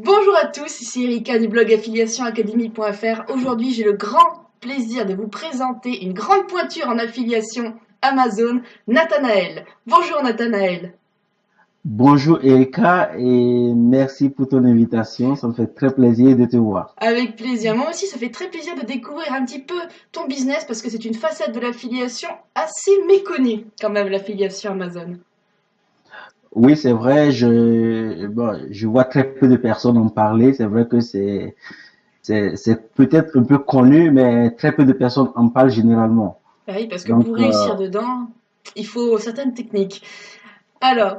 Bonjour à tous, ici Erika du blog affiliationacademy.fr. Aujourd'hui, j'ai le grand plaisir de vous présenter une grande pointure en affiliation Amazon, Nathanaël. Bonjour Nathanaël. Bonjour Erika et merci pour ton invitation. Ça me fait très plaisir de te voir. Avec plaisir. Moi aussi, ça fait très plaisir de découvrir un petit peu ton business parce que c'est une facette de l'affiliation assez méconnue quand même, l'affiliation Amazon. Oui, c'est vrai, je vois très peu de personnes en parler. C'est vrai que c'est peut-être un peu connu, mais très peu de personnes en parlent généralement. Ah oui, parce que Donc, pour réussir dedans, il faut certaines techniques. Alors,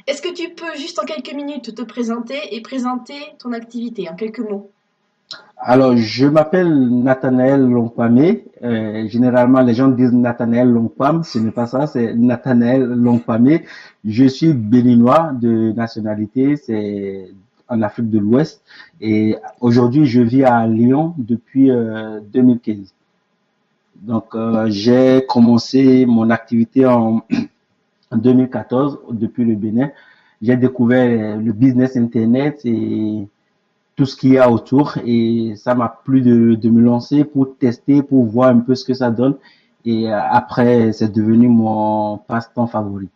est-ce que tu peux juste en quelques minutes te présenter et présenter ton activité en quelques mots? alors, je m'appelle Nathanaël Lompamé. Généralement, les gens disent Nathanaël Lompam. Ce n'est pas ça, c'est Nathanaël Lompamé. Je suis béninois de nationalité, c'est en Afrique de l'Ouest. Et aujourd'hui, je vis à Lyon depuis 2015. Donc, j'ai commencé mon activité en 2014 depuis le Bénin. J'ai découvert le business Internet et tout ce qu'il y a autour et ça m'a plu de me lancer pour tester, pour voir un peu ce que ça donne. Et après, c'est devenu mon passe-temps favori.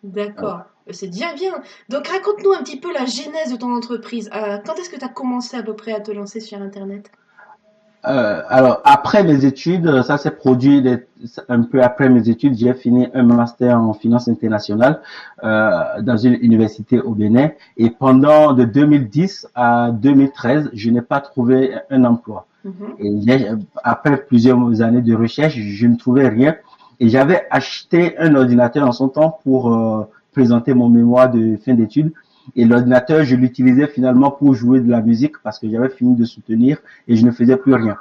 D'accord, Voilà. c'est bien, bien. Donc raconte-nous un petit peu la genèse de ton entreprise. Quand est-ce que tu as commencé à peu près à te lancer sur Internet? Alors, après mes études, ça s'est produit un peu après mes études. J'ai fini un master en finance internationale dans une université au Bénin. Et pendant de 2010 à 2013, je n'ai pas trouvé un emploi. Mhm. Et après plusieurs années de recherche, je ne trouvais rien. Et j'avais acheté un ordinateur en son temps pour présenter mon mémoire de fin d'études. Et l'ordinateur, je l'utilisais finalement pour jouer de la musique parce que j'avais fini de soutenir et je ne faisais plus rien.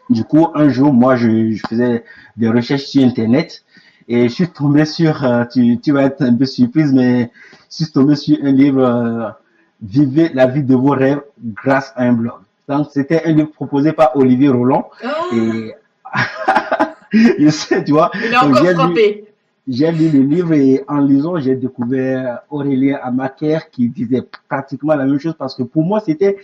Du coup, un jour, moi, je faisais des recherches sur Internet et je suis tombé sur, tu vas être un peu surprise, mais je suis tombé sur un livre, Vivez la vie de vos rêves grâce à un blog. Donc, c'était un livre proposé par Olivier Roland Ah, et je sais, tu vois, il a donc encore frappé. j'ai lu le livre et en lisant, j'ai découvert Aurélien Amaker qui disait pratiquement la même chose parce que pour moi, c'était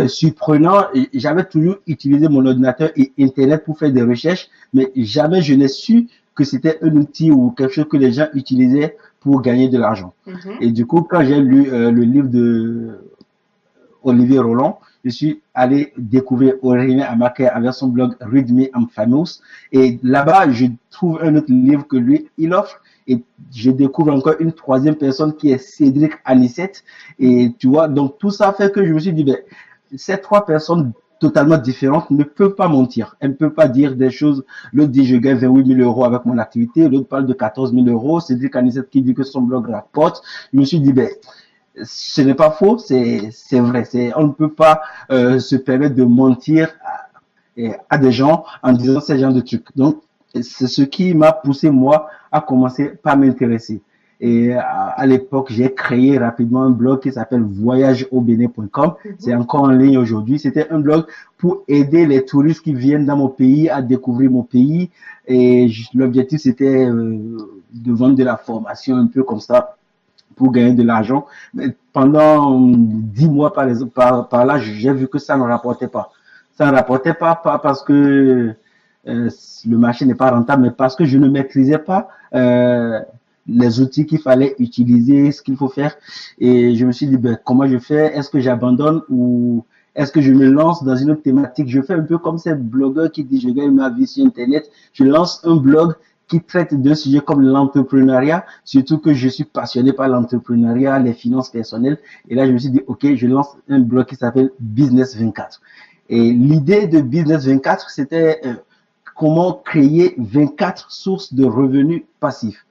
surprenant. J'avais toujours utilisé mon ordinateur et Internet pour faire des recherches, mais jamais je n'ai su que c'était un outil ou quelque chose que les gens utilisaient pour gagner de l'argent. Mhm. Et du coup, quand j'ai lu le livre de Olivier Roland, je suis allé découvrir Aurélien Amaker avec son blog Read Me I'm Famous. Et là-bas, je trouve un autre livre que lui, il offre. Et je découvre encore une troisième personne qui est Cédric Anissette. Et tu vois, donc tout ça fait que je me suis dit, ben, ces trois personnes totalement différentes ne peuvent pas mentir. Elles ne peuvent pas dire des choses. L'autre dit je gagne 28 000 euros avec mon activité. L'autre parle de 14 000 euros. Cédric Anissette qui dit que son blog rapporte. Je me suis dit, ben, ce n'est pas faux, c'est vrai. On ne peut pas se permettre de mentir à des gens en disant ce genre de trucs. Donc, c'est ce qui m'a poussé, moi, à commencer par m'intéresser. Et à l'époque, j'ai créé rapidement un blog qui s'appelle voyageaubénin.com. C'est Mhm. encore en ligne aujourd'hui. C'était un blog pour aider les touristes qui viennent dans mon pays à découvrir mon pays. Et l'objectif, c'était de vendre de la formation un peu comme ça pour gagner de l'argent. Mais pendant 10 mois par là, j'ai vu que ça ne rapportait pas. Ça ne rapportait pas parce que le marché n'est pas rentable, mais parce que je ne maîtrisais pas les outils qu'il fallait utiliser, ce qu'il faut faire. Et je me suis dit, ben, comment je fais? Est-ce que j'abandonne ou est-ce que je me lance dans une autre thématique? Je fais un peu comme ces blogueurs qui disent, je gagne ma vie sur Internet. Je lance un blog qui traite d'un sujet comme l'entrepreneuriat, surtout que je suis passionné par l'entrepreneuriat, les finances personnelles. Et là, je me suis dit, OK, je lance un blog qui s'appelle Business 24. Et l'idée de Business 24, c'était comment créer 24 sources de revenus passifs.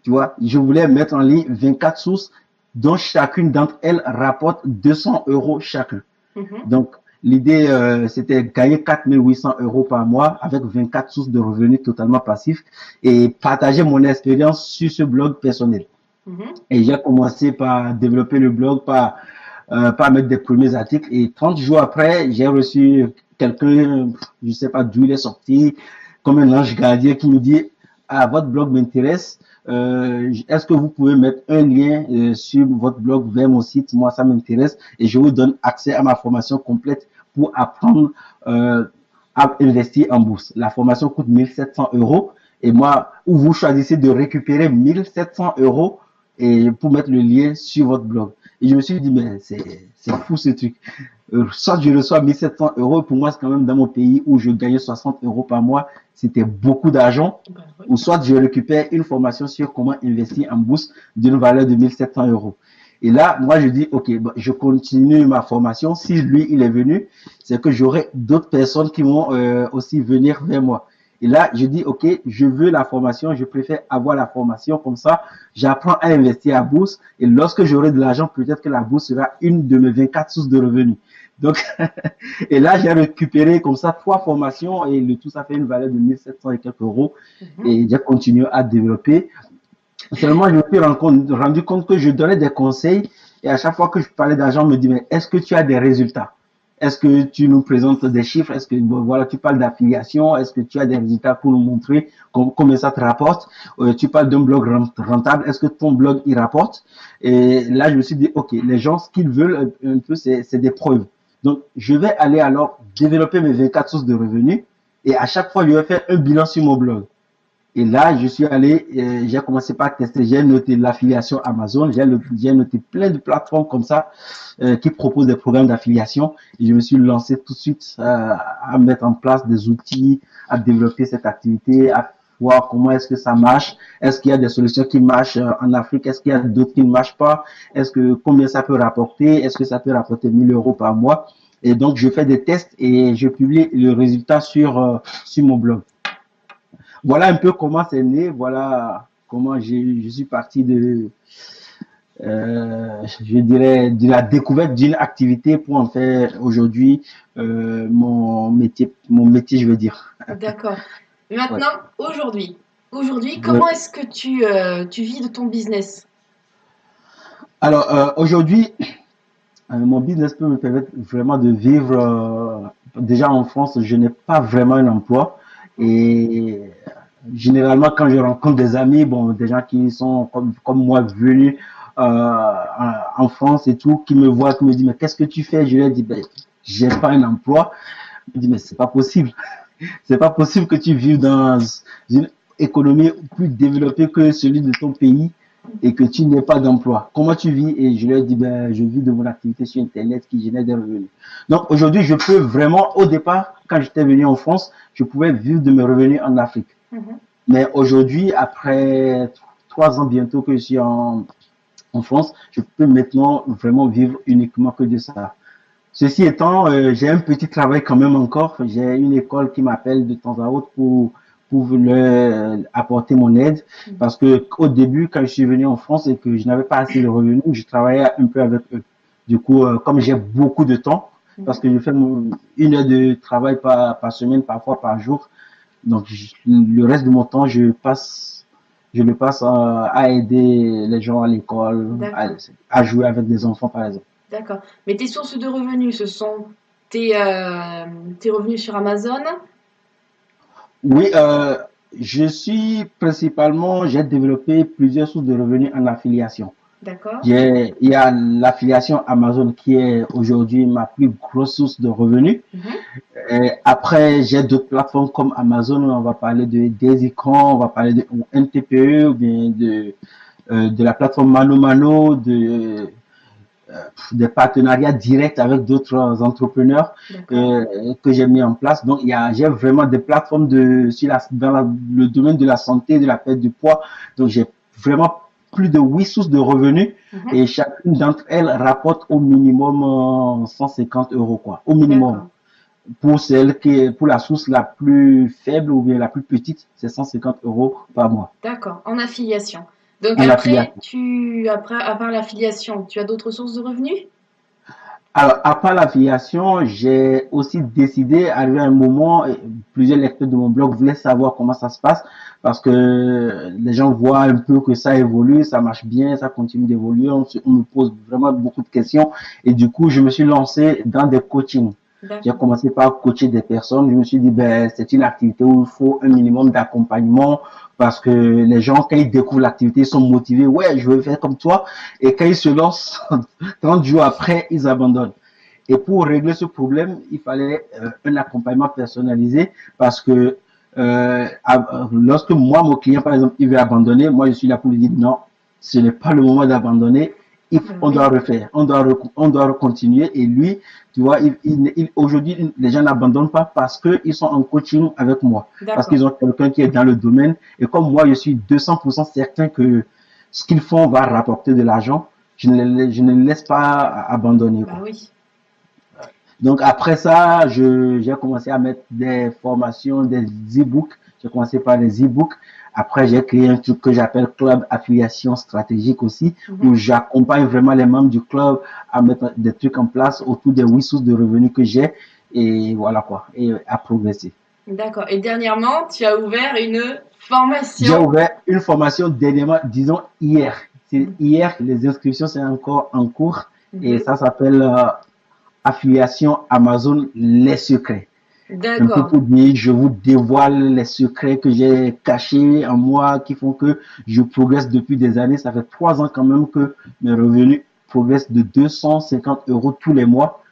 Tu vois, je voulais mettre en ligne 24 sources dont chacune d'entre elles rapporte 200 euros chacun. Mhm. Donc, l'idée, c'était gagner 4 800 euros par mois avec 24 sources de revenus totalement passifs et partager mon expérience sur ce blog personnel. Mhm. Et j'ai commencé par développer le blog, par mettre des premiers articles. Et 30 jours après, j'ai reçu quelqu'un, je sais pas d'où il est sorti, comme un ange gardien qui me dit, ah, votre blog m'intéresse, est-ce que vous pouvez mettre un lien sur votre blog vers mon site? Moi, ça m'intéresse et je vous donne accès à ma formation complète pour apprendre à investir en bourse. La formation coûte 1 700 € et moi, ou vous choisissez de récupérer 1 700 € et pour mettre le lien sur votre blog. Et je me suis dit, mais c'est fou ce truc. Soit je reçois 1 700 €, pour moi, c'est quand même dans mon pays où je gagnais 60 € par mois, c'était beaucoup d'argent. Ou soit je récupère une formation sur comment investir en bourse d'une valeur de 1 700 €. Et là, moi, je dis, OK, bon, je continue ma formation. Si lui, il est venu, c'est que j'aurai d'autres personnes qui vont aussi venir vers moi. Et là, je dis, OK, je veux la formation, je préfère avoir la formation comme ça. J'apprends à investir à bourse et lorsque j'aurai de l'argent, peut-être que la bourse sera une de mes 24 sources de revenus. Donc, et là, j'ai récupéré comme ça 3 formations et le tout, ça fait une valeur de 1 700 et quelques euros. Et j'ai continué à développer. Seulement, je me suis rendu compte que je donnais des conseils et à chaque fois que je parlais d'argent, on me dit, mais est-ce que tu as des résultats? Est-ce que tu nous présentes des chiffres? Est-ce que voilà, tu parles d'affiliation? Est-ce que tu as des résultats pour nous montrer combien ça te rapporte? Tu parles d'un blog rentable. Est-ce que ton blog il rapporte? Et là, je me suis dit, OK, les gens, ce qu'ils veulent un peu, c'est des preuves. Donc, je vais aller alors développer mes 24 sources de revenus et à chaque fois, je vais faire un bilan sur mon blog. Et là, je suis allé, j'ai commencé par tester, j'ai noté l'affiliation Amazon, j'ai noté plein de plateformes comme ça qui proposent des programmes d'affiliation et je me suis lancé tout de suite à mettre en place des outils, à développer cette activité, à voir comment est-ce que ça marche, est-ce qu'il y a des solutions qui marchent en Afrique, est-ce qu'il y a d'autres qui ne marchent pas, est-ce que combien ça peut rapporter, est-ce que ça peut rapporter 1 000 € par mois. Et donc, je fais des tests et je publie le résultat sur mon blog. Voilà un peu comment c'est né, voilà comment je suis parti je dirais, de la découverte d'une activité pour en faire aujourd'hui mon métier, je veux dire. D'accord. Maintenant, Ouais. aujourd'hui, comment est-ce que tu vis de ton business? Alors, aujourd'hui, mon business peut me permettre vraiment de vivre. Déjà en France, je n'ai pas vraiment un emploi et généralement, quand je rencontre des amis, bon, des gens qui sont comme moi venus en France et tout, qui me voient, qui me disent, mais qu'est-ce que tu fais? Je leur dis, ben, j'ai pas un emploi. Je me dis, mais c'est pas possible. C'est pas possible que tu vives dans une économie plus développée que celui de ton pays et que tu n'aies pas d'emploi. Comment tu vis? Et je leur dis, ben, je vis de mon activité sur Internet qui génère des revenus. Donc aujourd'hui, je peux vraiment, au départ, quand j'étais venu en France, je pouvais vivre de mes revenus en Afrique. Mais aujourd'hui, après 3 ans bientôt que je suis en France, je peux maintenant vraiment vivre uniquement que de ça. Ceci étant, j'ai un petit travail quand même encore. J'ai une école qui m'appelle de temps à autre pour leur apporter mon aide. Parce que au début, quand je suis venu en France et que je n'avais pas assez de revenus, je travaillais un peu avec eux. Du coup, comme j'ai beaucoup de temps, parce que je fais 1 heure de travail par semaine, parfois par jour, donc le reste de mon temps, je le passe à aider les gens à l'école, à jouer avec des enfants, par exemple. D'accord. Mais tes sources de revenus, ce sont tes revenus sur Amazon? Oui, j'ai développé plusieurs sources de revenus en affiliation. D'accord. Il y a l'affiliation Amazon qui est aujourd'hui ma plus grosse source de revenus. Et après, j'ai d'autres plateformes comme Amazon, on va parler de Daisycon, on va parler de NTPE ou bien de la plateforme ManoMano, des partenariats directs avec d'autres entrepreneurs que j'ai mis en place. Donc, j'ai vraiment des plateformes dans le domaine de la santé, de la perte de poids. Donc, j'ai vraiment plus de 8 sources de revenus et chacune d'entre elles rapporte au minimum 150 € quoi, au minimum. Pour la source la plus faible ou bien la plus petite, c'est 150 € par mois. D'accord, en affiliation. Donc après, à part l'affiliation, tu as d'autres sources de revenus? Alors, à part l'affiliation, j'ai aussi décidé, arrivé à un moment, plusieurs lecteurs de mon blog voulaient savoir comment ça se passe parce que les gens voient un peu que ça évolue, ça marche bien, ça continue d'évoluer, on me pose vraiment beaucoup de questions et du coup, je me suis lancé dans des coachings. J'ai D'accord. commencé par coacher des personnes. Je me suis dit, ben, c'est une activité où il faut un minimum d'accompagnement parce que les gens, quand ils découvrent l'activité, ils sont motivés. Ouais, je veux faire comme toi. Et quand ils se lancent, 30 jours après, ils abandonnent. Et pour régler ce problème, il fallait un accompagnement personnalisé parce que lorsque moi, mon client, par exemple, il veut abandonner, moi, je suis là pour lui dire non, ce n'est pas le moment d'abandonner. Ben On doit oui, refaire, on doit continuer. Et lui, tu vois, aujourd'hui, les gens n'abandonnent pas parce qu'ils sont en coaching avec moi, parce d'accord. qu'ils ont quelqu'un qui est dans le domaine. Et comme moi, je suis 200% certain que ce qu'ils font va rapporter de l'argent, je ne les laisse pas abandonner, Bah quoi. oui. Donc après ça, j'ai commencé à mettre des formations, des e-books. J'ai commencé par les e-books. Après, j'ai créé un truc que j'appelle Club Affiliation Stratégique aussi, où Mhm. j'accompagne vraiment les membres du club à mettre des trucs en place autour des 8 sources de revenus que j'ai. Et voilà quoi, et à progresser. D'accord. Et dernièrement, tu as ouvert une J'ai formation. ouvert une formation dernièrement, disons hier. C'est hier, les inscriptions c'est encore en cours et Mhm. ça s'appelle Affiliation Amazon Les Secrets. Un peu D'accord. pour dire, je vous dévoile les secrets que j'ai cachés en moi qui font que je progresse depuis des années. Ça fait 3 ans quand même que mes revenus progressent de 250 euros tous les mois.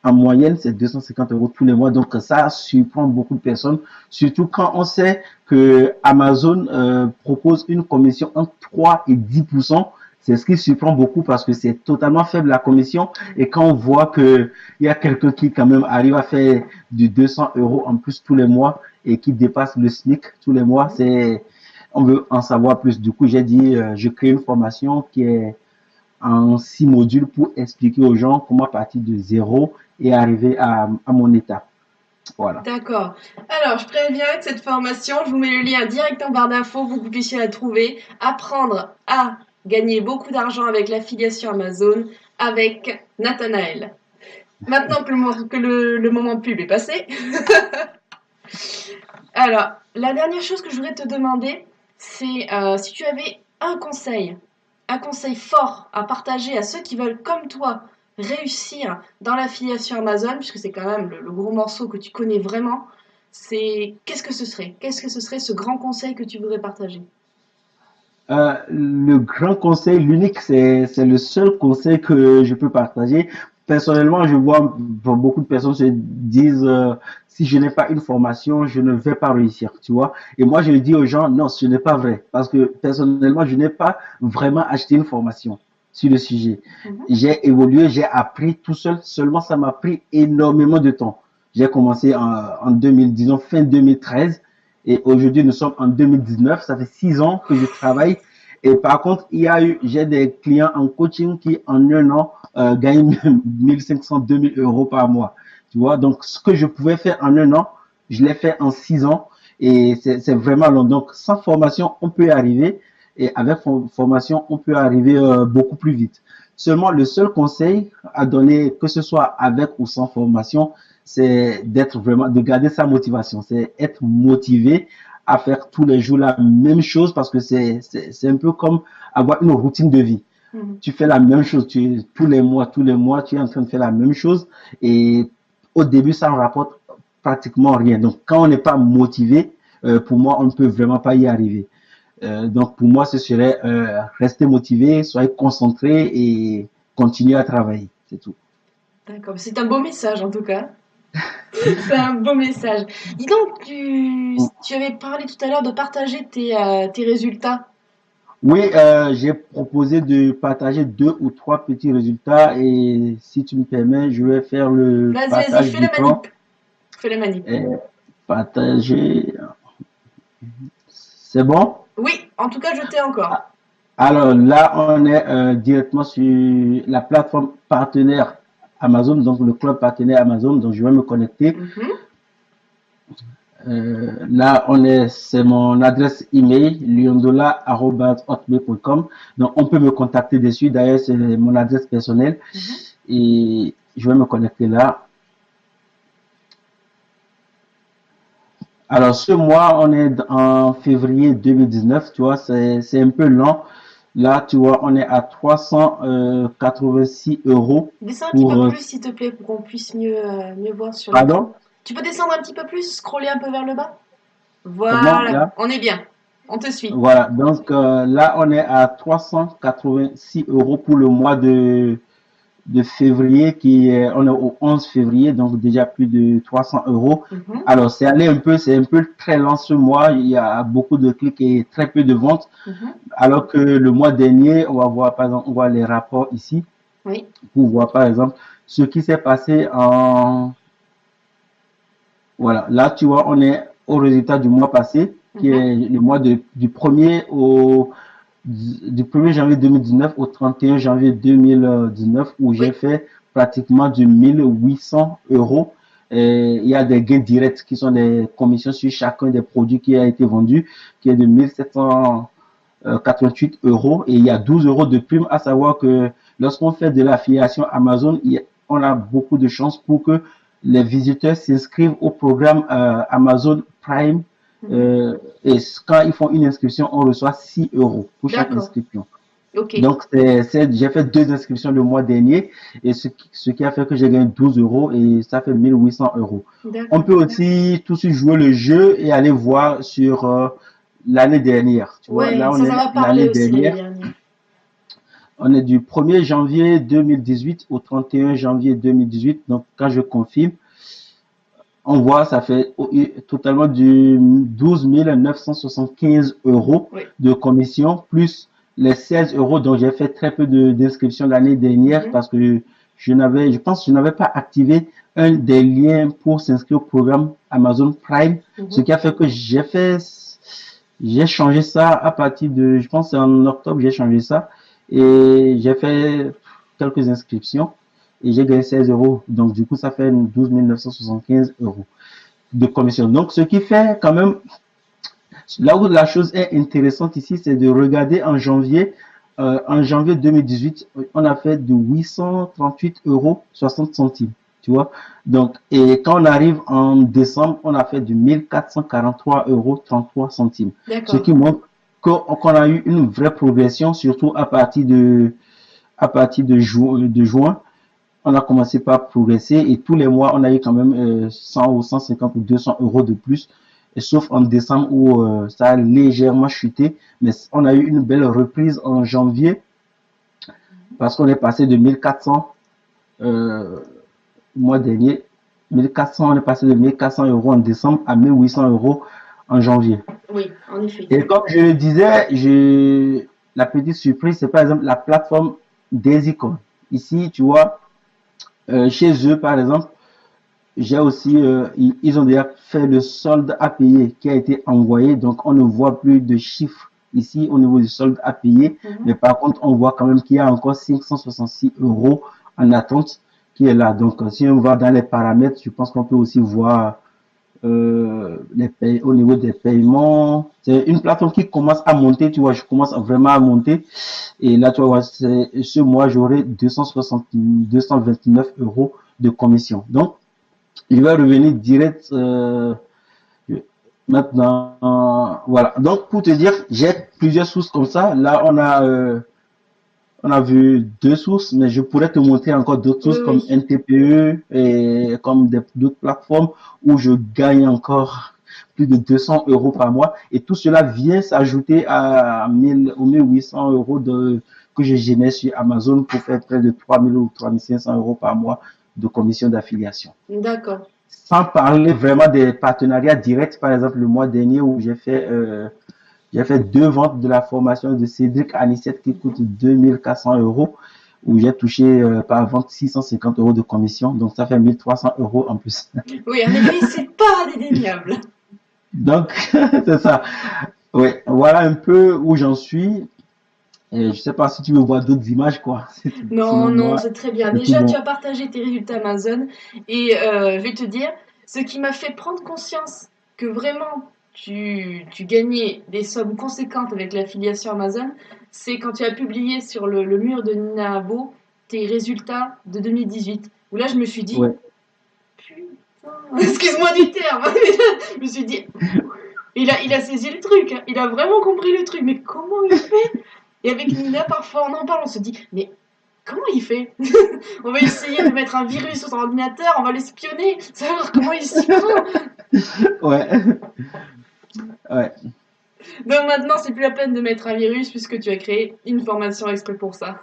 En moyenne, c'est 250 euros tous les mois. Donc, ça surprend beaucoup de personnes, surtout quand on sait que Amazon propose une commission entre 3 et 10%. C'est ce qui surprend beaucoup parce que c'est totalement faible la commission. Et quand on voit qu'il y a quelqu'un qui quand même arrive à faire du 200 euros en plus tous les mois et qui dépasse le SMIC tous les mois, on veut en savoir plus. Du coup, j'ai dit, je crée une formation qui est en 6 modules pour expliquer aux gens comment partir de zéro et arriver à mon état. Voilà. D'accord. Alors, je préviens que cette formation, je vous mets le lien direct en barre d'infos pour que vous puissiez la trouver. Apprendre à gagner beaucoup d'argent avec l'affiliation Amazon avec Nathanaël. Maintenant que le moment pub est passé, alors, la dernière chose que je voudrais te demander, c'est si tu avais un conseil fort à partager à ceux qui veulent, comme toi, réussir dans l'affiliation Amazon, puisque c'est quand même le gros morceau que tu connais vraiment, c'est qu'est-ce que ce serait? Qu'est-ce que ce serait ce grand conseil que tu voudrais partager? Le grand conseil, l'unique, c'est le seul conseil que je peux partager. Personnellement, je vois beaucoup de personnes se disent si je n'ai pas une formation, je ne vais pas réussir, tu vois. Et moi, je dis aux gens, non, ce n'est pas vrai. Parce que personnellement, je n'ai pas vraiment acheté une formation sur le sujet. Mhm. J'ai évolué, j'ai appris tout seul. Seulement, ça m'a pris énormément de temps. J'ai commencé en 2000, disons fin 2013. Et aujourd'hui, nous sommes en 2019. Ça fait 6 ans que je travaille. Et par contre, j'ai des clients en coaching qui, en un an, gagnent 1500, 2000 euros par mois. Tu vois, donc ce que je pouvais faire en un an, je l'ai fait en 6 ans. Et c'est vraiment long. Donc, sans formation, on peut y arriver. Et avec formation, on peut arriver beaucoup plus vite. Seulement, le seul conseil à donner, que ce soit avec ou sans formation, c'est de garder sa motivation. C'est être motivé à faire tous les jours la même chose parce que c'est un peu comme avoir une routine de vie. Mhm. Tu fais la même chose tous les mois, tu es en train de faire la même chose et au début, ça ne rapporte pratiquement rien. Donc, quand on n'est pas motivé, pour moi, on ne peut vraiment pas y arriver. Donc, pour moi, ce serait rester motivé, soyez concentré et continuer à travailler. C'est tout. D'accord, c'est un beau message en tout cas. C'est un beau message. Dis donc, tu avais parlé tout à l'heure de partager tes résultats. Oui, j'ai proposé de partager 2 ou 3 petits résultats et si tu me permets, je vais faire le Vas-y, vas-y, partage fais la d'écran. manip. Fais la manip. Et partager. C'est bon? Oui, en tout cas, je t'ai encore. Alors là, on est directement sur la plateforme partenaire Amazon, donc le club partenaire Amazon. Donc je vais me connecter. Mhm. Là, c'est mon adresse email, liondola@hotmail.com. Donc on peut me contacter dessus. D'ailleurs, c'est mon adresse personnelle. Mhm. Et je vais me connecter là. Alors, ce mois, on est en février 2019, tu vois, c'est un peu lent. Là, tu vois, on est à 386 euros Descends un petit pour... peu plus, s'il te plaît, pour qu'on puisse mieux voir sur l'écran. pardon? Tu peux descendre un petit peu plus, scroller un peu vers le bas? C'est bon, Voilà, là? on est bien. On te suit. Voilà. Donc, là, on est à 386 euros pour le mois de février, on est au 11 février, donc déjà plus de 300 euros. Mhm, Alors, c'est un peu très lent ce mois. Il y a beaucoup de clics et très peu de ventes. mhm. Alors que le mois dernier, on va voir, par exemple, on voit les rapports ici Oui. pour voir, par exemple, ce qui s'est passé voilà. Là, tu vois, on est au résultat du mois passé, qui Mhm. est le mois du 1er du 1er janvier 2019 au 31 janvier 2019, où j'ai Oui. fait pratiquement du 1800 euros. Et il y a des gains directs qui sont des commissions sur chacun des produits qui a été vendu, qui est de 1788 euros. Et il y a 12 euros de prime, à savoir que lorsqu'on fait de l'affiliation Amazon, on a beaucoup de chances pour que les visiteurs s'inscrivent au programme Amazon Prime. Mhm. Et quand ils font une inscription, on reçoit 6 euros pour chaque D'accord. inscription. Ok. Donc, j'ai fait 2 inscriptions le mois dernier, et ce qui a fait que j'ai gagné 12 euros, et ça fait 1800 euros. On D'accord. peut aussi tout de suite jouer le jeu et aller voir sur l'année dernière. Tu vois, Ouais, là, on ça est m'a parlé l'année aussi l'année dernière. dernière. On est du 1er janvier 2018 au 31 janvier 2018. Donc, quand je confirme, on voit, ça fait totalement du 12 975 euros Oui. de commission, plus les 16 euros dont j'ai fait très peu d'inscriptions l'année dernière Mhm. parce que je pense que je n'avais pas activé un des liens pour s'inscrire au programme Amazon Prime, ce Mhm. qui a fait que j'ai changé ça à partir de, je pense que c'est en octobre, j'ai changé ça et j'ai fait quelques inscriptions et j'ai gagné 16 euros. Donc, du coup, ça fait 12 975 euros de commission. Donc, ce qui fait quand même, là où la chose est intéressante ici, c'est de regarder en janvier 2018, on a fait de 838 euros 60 centimes. Tu vois? Donc, et quand on arrive en décembre, on a fait de 1443 euros 33 centimes. Ce D'accord. qui montre qu'on a eu une vraie progression, surtout à partir de juin, on a commencé par progresser et tous les mois, on a eu quand même 100 ou 150 ou 200 euros de plus. Et sauf en décembre où ça a légèrement chuté, mais on a eu une belle reprise en janvier parce qu'on est passé de 1400 le mois dernier. 1400, on est passé de 1400 euros en décembre à 1800 euros en janvier. Oui, en effet. Et comme je le disais, la petite surprise, c'est par exemple la plateforme des icônes. Ici, tu vois, chez eux, par exemple, j'ai aussi, ils ont déjà fait le solde à payer qui a été envoyé, donc on ne voit plus de chiffres ici au niveau du solde à payer, mais Mhm. par contre, on voit quand même qu'il y a encore 566 euros en attente qui est là. Donc, si on va dans les paramètres, je pense qu'on peut aussi voir au niveau des paiements. C'est une plateforme qui commence à monter, tu vois, je commence vraiment à monter. Et là, tu vois, ce mois, j'aurai 229 euros de commission. Donc, je vais revenir direct maintenant. Voilà. Donc, pour te dire, j'ai plusieurs sources comme ça. Là, on a vu 2 sources, mais je pourrais te montrer encore d'autres Oui, sources comme oui. NTPE et comme d'autres plateformes où je gagne encore plus de 200 euros par mois. Et tout cela vient s'ajouter aux 1800 euros que je génère sur Amazon pour faire près de 3000 ou 3500 euros par mois de commission d'affiliation. D'accord. Sans parler vraiment des partenariats directs, par exemple le mois dernier où j'ai fait 2 ventes de la formation de Cédric Anissette qui coûte Mhm. 2400 euros, où j'ai touché par vente 650 euros de commission, donc ça fait 1300 euros en plus. Oui, en effet, c'est pas indéniable. Donc, c'est ça. Ouais, voilà un peu où j'en suis. Et je sais pas si tu veux voir d'autres images, quoi. C'est tout. Non, Sinon, non, moi, c'est très bien. c'est tout Déjà, tu bon. as partagé tes résultats Amazon et je vais te dire, ce qui m'a fait prendre conscience que vraiment tu gagnais des sommes conséquentes avec l'affiliation Amazon, c'est quand tu as publié sur le mur de Nina Abo tes résultats de 2018. Où là, je me suis dit, Ouais. putain, excuse-moi du terme, mais là, je me suis dit, il a saisi le truc, hein. Il a vraiment compris le truc, mais comment il fait? Et avec Nina, parfois, on en parle, on se dit, mais comment il fait? On va essayer de mettre un virus sur son ordinateur, on va l'espionner, savoir comment il s'y prend. Ouais, ouais. Donc maintenant, c'est plus la peine de mettre un virus puisque tu as créé une formation exprès pour ça.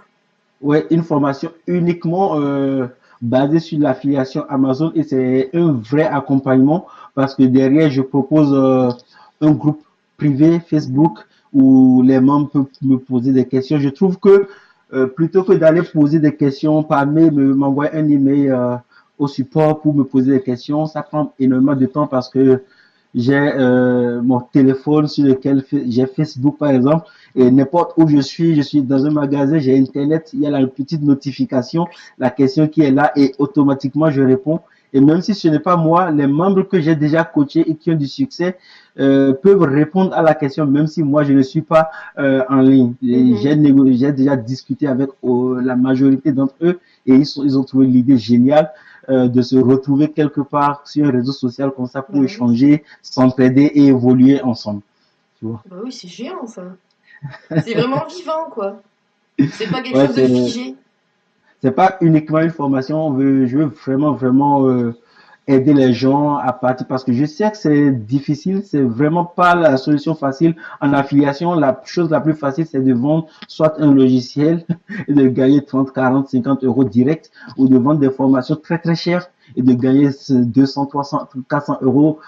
Ouais, une formation uniquement basée sur l'affiliation Amazon et c'est un vrai accompagnement parce que derrière, je propose un groupe privé Facebook où les membres peuvent me poser des questions. Je trouve que plutôt que d'aller poser des questions par mail, m'envoyer un email au support pour me poser des questions, ça prend énormément de temps parce que j'ai mon téléphone sur lequel j'ai Facebook par exemple et n'importe où je suis dans un magasin, j'ai Internet, il y a la petite notification, la question qui est là et automatiquement je réponds. Et même si ce n'est pas moi, les membres que j'ai déjà coachés et qui ont du succès peuvent répondre à la question, même si moi je ne suis pas en ligne. J'ai déjà discuté avec la majorité d'entre eux et ils ont trouvé l'idée géniale de se retrouver quelque part sur un réseau social comme ça pour Bah oui. échanger, s'entraider et évoluer ensemble. Tu vois. Bah oui, c'est géant ça. C'est vraiment vivant, quoi. C'est pas quelque Ouais, chose de figé. c'est pas uniquement une formation, je veux vraiment aider les gens à partir parce que je sais que c'est difficile, c'est vraiment pas la solution facile en affiliation. La chose la plus facile, c'est de vendre soit un logiciel et de gagner 30, 40, 50 euros direct ou de vendre des formations très chères et de gagner 200, 300, 400 euros.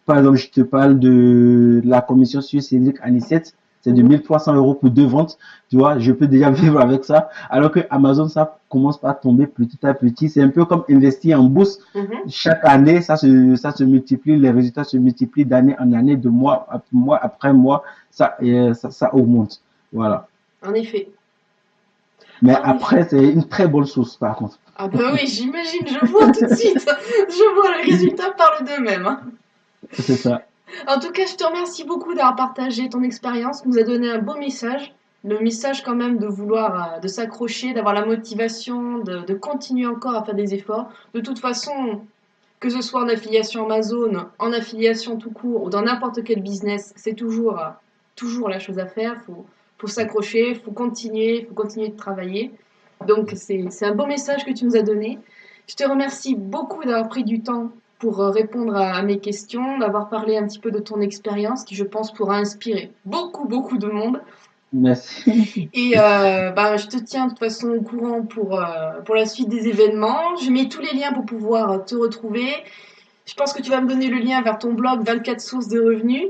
Par exemple, je te parle de la commission sur Cédric Anicette. C'est de 1300 euros pour 2 ventes. Tu vois, je peux déjà vivre avec ça. Alors que Amazon, ça commence par tomber petit à petit. C'est un peu comme investir en bourse. Chaque année, ça se multiplie, les résultats se multiplient d'année en année, de mois après mois, ça augmente. Voilà. En effet. Mais En effet. après, c'est une très bonne source, par contre. Ah bah oui, j'imagine, je vois tout de suite. Je vois les résultats parlent d'eux-mêmes, hein. C'est ça. En tout cas, je te remercie beaucoup d'avoir partagé ton expérience, nous a donné un beau message. Le message quand même de vouloir, de s'accrocher, d'avoir la motivation, de continuer encore à faire des efforts. De toute façon, que ce soit en affiliation Amazon, en affiliation tout court ou dans n'importe quel business, c'est toujours la chose à faire. Faut s'accrocher, faut continuer de travailler. Donc c'est un beau message que tu nous as donné. Je te remercie beaucoup d'avoir pris du temps pour répondre à mes questions, d'avoir parlé un petit peu de ton expérience qui, je pense, pourra inspirer beaucoup de monde. Merci. Et bah, je te tiens de toute façon au courant pour la suite des événements. Je mets tous les liens pour pouvoir te retrouver. Je pense que tu vas me donner le lien vers ton blog 24 sources de revenus.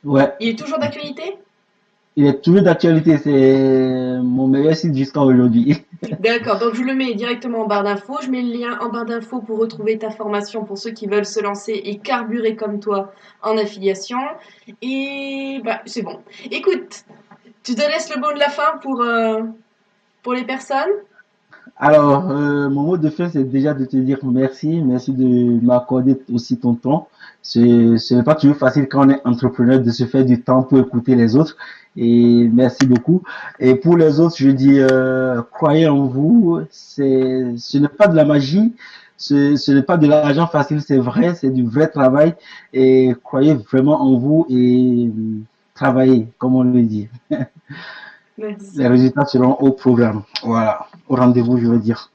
Ouais. Il est toujours d'actualité? Il est toujours d'actualité. C'est mon meilleur site jusqu'à aujourd'hui. D'accord, donc je le mets directement en barre d'infos. Je mets le lien en barre d'infos pour retrouver ta formation pour ceux qui veulent se lancer et carburer comme toi en affiliation. Et bah, c'est bon. Écoute, tu te laisses le mot de la fin pour les personnes? Alors, mon mot de fin, c'est déjà de te dire merci. Merci de m'accorder aussi ton temps. Ce n'est pas toujours facile quand on est entrepreneur de se faire du temps pour écouter les autres. Et merci beaucoup. Et pour les autres, je dis, croyez en vous. Ce n'est pas de la magie. Ce n'est pas de l'argent facile, c'est vrai, c'est du vrai travail. Et croyez vraiment en vous et travaillez, comme on le dit. Les Merci. résultats seront au programme. Voilà, au rendez-vous, je veux dire.